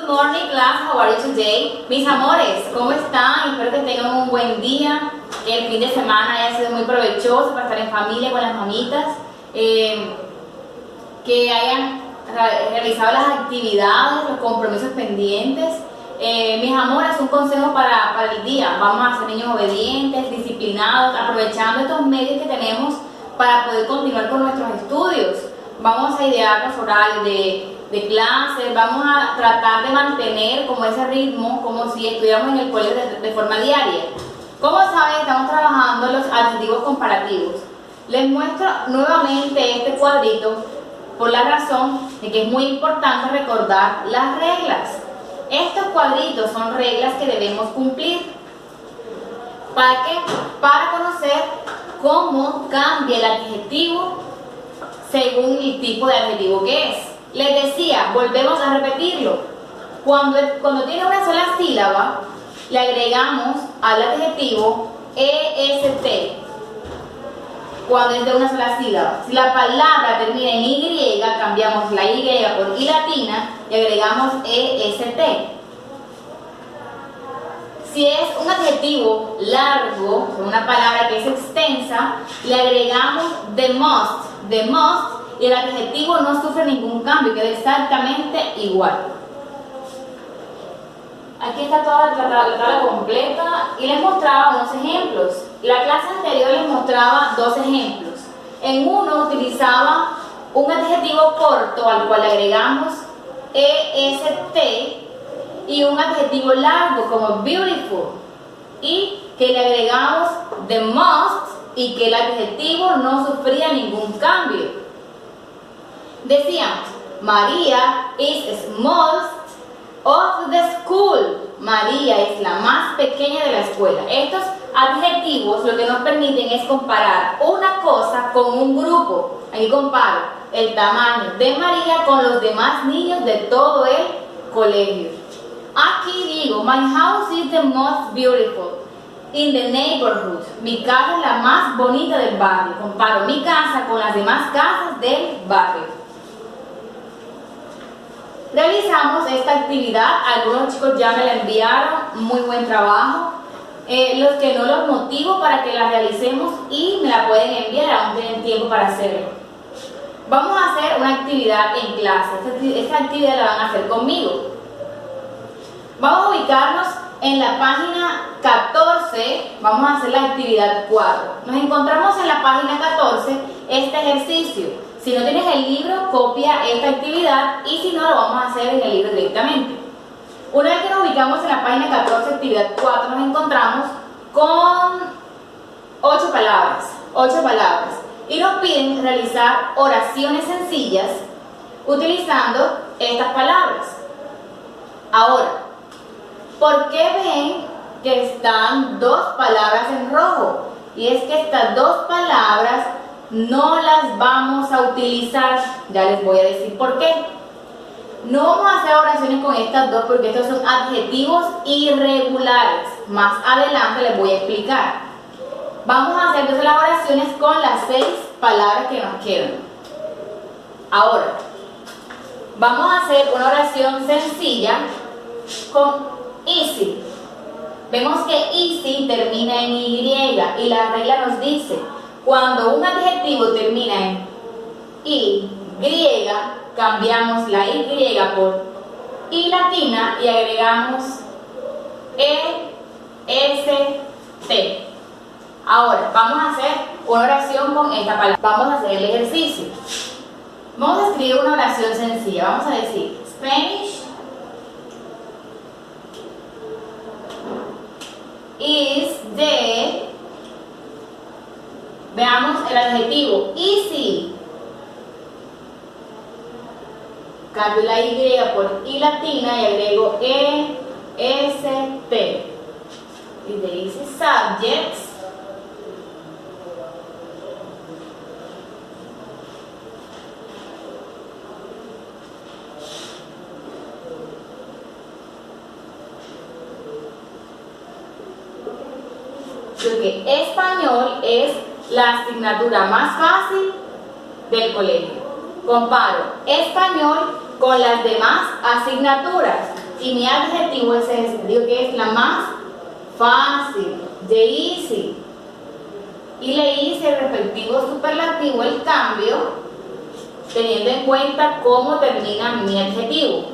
morning class, how are you today? Mis amores, ¿cómo están? Espero que tengan un buen día, que el fin de semana haya sido muy provechoso para estar en familia con las mamitas, que hayan realizado las actividades, los compromisos pendientes. Mis amores, un consejo para el día: vamos a ser niños obedientes, disciplinados, aprovechando estos medios que tenemos para poder continuar con nuestros estudios. Vamos a idear los horarios de clases, vamos a tratar de mantener como ese ritmo, como si estuviéramos en el colegio de forma diaria. Como saben, estamos trabajando los adjetivos comparativos. Les muestro nuevamente este cuadrito por la razón de que es muy importante recordar las reglas. Estos cuadritos son reglas que debemos cumplir. ¿Para qué? Para conocer cómo cambia el adjetivo según el tipo de adjetivo que es. Les decía, volvemos a repetirlo. Cuando tiene una sola sílaba, le agregamos al adjetivo EST. Cuando es de una sola sílaba. Si la palabra termina en Y, cambiamos la Y por I latina y agregamos EST. Si es un adjetivo largo, una palabra que es extensa, le agregamos the most, y el adjetivo no sufre ningún cambio, queda exactamente igual. Aquí está toda la tabla completa y les mostraba unos ejemplos. La clase anterior les mostraba dos ejemplos. En uno utilizaba un adjetivo corto al cual le agregamos EST y un adjetivo largo como beautiful, y que le agregamos the most y que el adjetivo no sufría ningún cambio. Decíamos, María is smallest of the school. María es la más pequeña de la escuela. Estos adjetivos lo que nos permiten es comparar una cosa con un grupo. Aquí comparo el tamaño de María con los demás niños de todo el colegio. Aquí digo, my house is the most beautiful in the neighborhood. Mi casa es la más bonita del barrio. Comparo mi casa con las demás casas del barrio. Realizamos esta actividad, algunos chicos ya me la enviaron, muy buen trabajo. Los que no, los motivo para que la realicemos y me la pueden enviar, aún tienen tiempo para hacerlo. Vamos a hacer una actividad en clase. Esta actividad la van a hacer conmigo. Vamos a ubicarnos en la página 14, vamos a hacer la actividad 4. Nos encontramos en la página 14 este ejercicio. Si no tienes el libro, copia esta actividad, y si no, lo vamos a hacer en el libro directamente. Una vez que nos ubicamos en la página 14, actividad 4, nos encontramos con 8 palabras, y nos piden realizar oraciones sencillas utilizando estas palabras. Ahora, ¿por qué ven que están dos palabras en rojo? Y es que estas dos palabras no las vamos a utilizar. Ya les voy a decir por qué. No vamos a hacer oraciones con estas dos porque estos son adjetivos irregulares. Más adelante les voy a explicar. Vamos a hacer entonces las oraciones con las 6 palabras que nos quedan. Ahora, vamos a hacer una oración sencilla con easy. Vemos que easy termina en Y y la regla nos dice: cuando un adjetivo termina en Y, cambiamos la Y por I latina y agregamos EST. Ahora, vamos a hacer una oración con esta palabra. Vamos a hacer el ejercicio. Vamos a escribir una oración sencilla. Vamos a decir, Spanish is the... Veamos el adjetivo easy. Cambio la Y por I latina y agrego EST. Y de easy subjects. Porque español es la asignatura más fácil del colegio. Comparo español con las demás asignaturas. Y mi adjetivo es este. Digo que es la más fácil. The easy. Y le hice el respectivo superlativo, el cambio, teniendo en cuenta cómo termina mi adjetivo.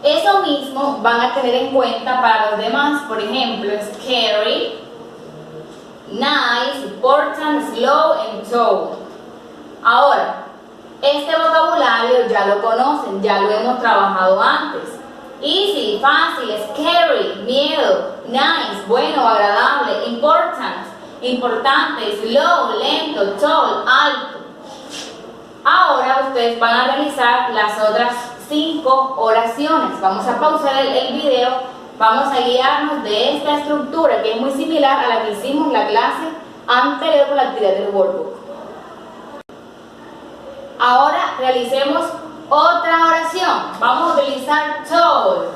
Eso mismo van a tener en cuenta para los demás. Por ejemplo, scary, nice, important, slow and tall. Ahora, este vocabulario ya lo conocen, ya lo hemos trabajado antes. Easy, fácil, scary, miedo, nice, bueno, agradable, important, importante, slow, lento, tall, alto. Ahora ustedes van a realizar las otras 5 oraciones. Vamos a pausar el video, vamos a guiarnos de esta estructura que es muy similar a la que hicimos en la clase anterior con la actividad del workbook. Ahora realicemos otra oración. Vamos a utilizar tall.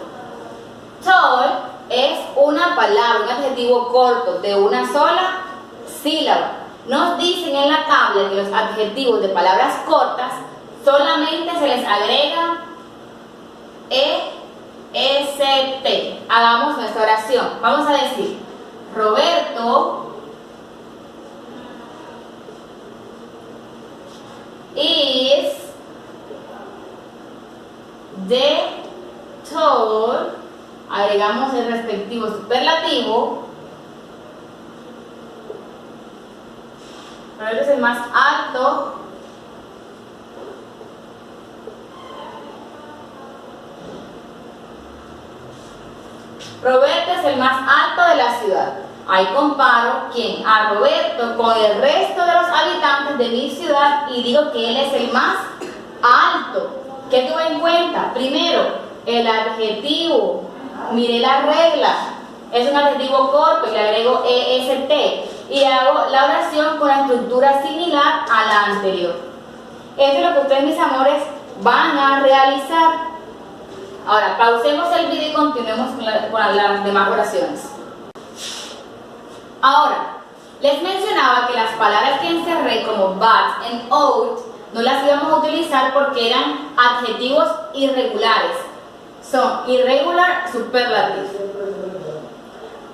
Tall es una palabra, un adjetivo corto de una sola sílaba. Nos dicen en la tabla que los adjetivos de palabras cortas solamente se les agrega EST. Hagamos nuestra oración. Vamos a decir: Roberto is the tall. Agregamos el respectivo superlativo. Roberto es el más alto Roberto es el más alto de la ciudad. Ahí comparo ¿quién? A Roberto con el resto de los habitantes de mi ciudad y digo que él es el más alto. ¿Qué tuve en cuenta? Primero, el adjetivo. Miré la regla. Es un adjetivo corto y le agrego EST. Y hago la oración con la estructura similar a la anterior. Esto es lo que ustedes, mis amores, van a realizar. Ahora, pausemos el video y continuemos con las demás oraciones. Ahora, les mencionaba que las palabras que encerré como but and ought no las íbamos a utilizar porque eran adjetivos irregulares. Son irregular superlatives.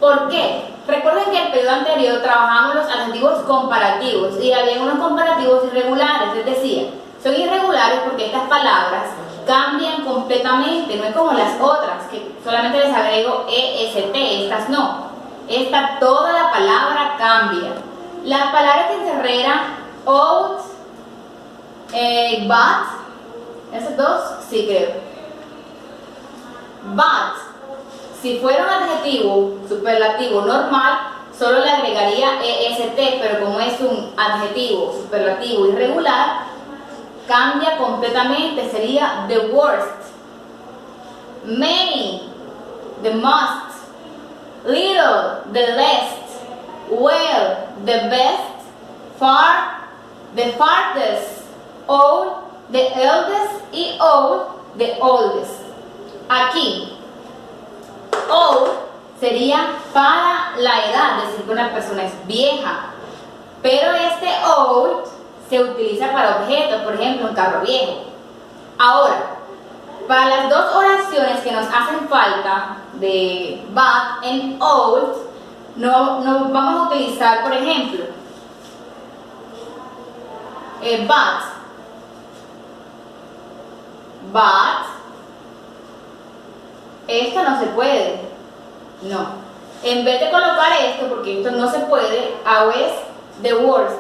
¿Por qué? Recuerden que el periodo anterior trabajamos los adjetivos comparativos y había unos comparativos irregulares, les decía, son irregulares porque estas palabras cambian completamente, no es como las otras, que solamente les agrego EST, estas no. Esta, toda la palabra cambia. Las palabras que encerré eran ought, but, esos dos, sí creo. But, si fuera un adjetivo superlativo normal, solo le agregaría EST, pero como es un adjetivo superlativo irregular, cambia completamente, sería the worst, many, the most, little, the least, well, the best, far, the farthest, old, the eldest y old, the oldest. Aquí, old sería para la edad, decir que una persona es vieja, pero este old se utiliza para objetos, por ejemplo, un carro viejo. Ahora, para las dos oraciones que nos hacen falta de but and ought, no vamos a utilizar, por ejemplo, but, esto no se puede, no. En vez de colocar esto, porque esto no se puede, hago es the worst.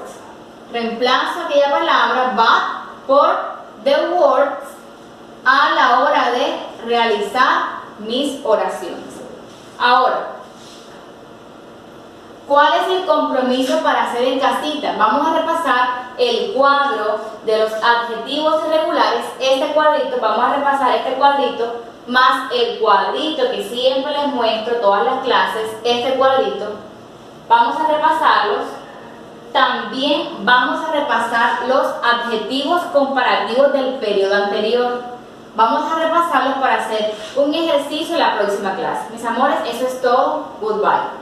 Reemplazo aquella palabra but por the words a la hora de realizar mis oraciones. Ahora, ¿cuál es el compromiso para hacer en casita? Vamos a repasar el cuadro de los adjetivos irregulares. Este cuadrito, vamos a repasar este cuadrito más el cuadrito que siempre les muestro todas las clases. Este cuadrito, vamos a repasarlos. También vamos a repasar los adjetivos comparativos del periodo anterior. Vamos a repasarlos para hacer un ejercicio en la próxima clase. Mis amores, eso es todo. Goodbye.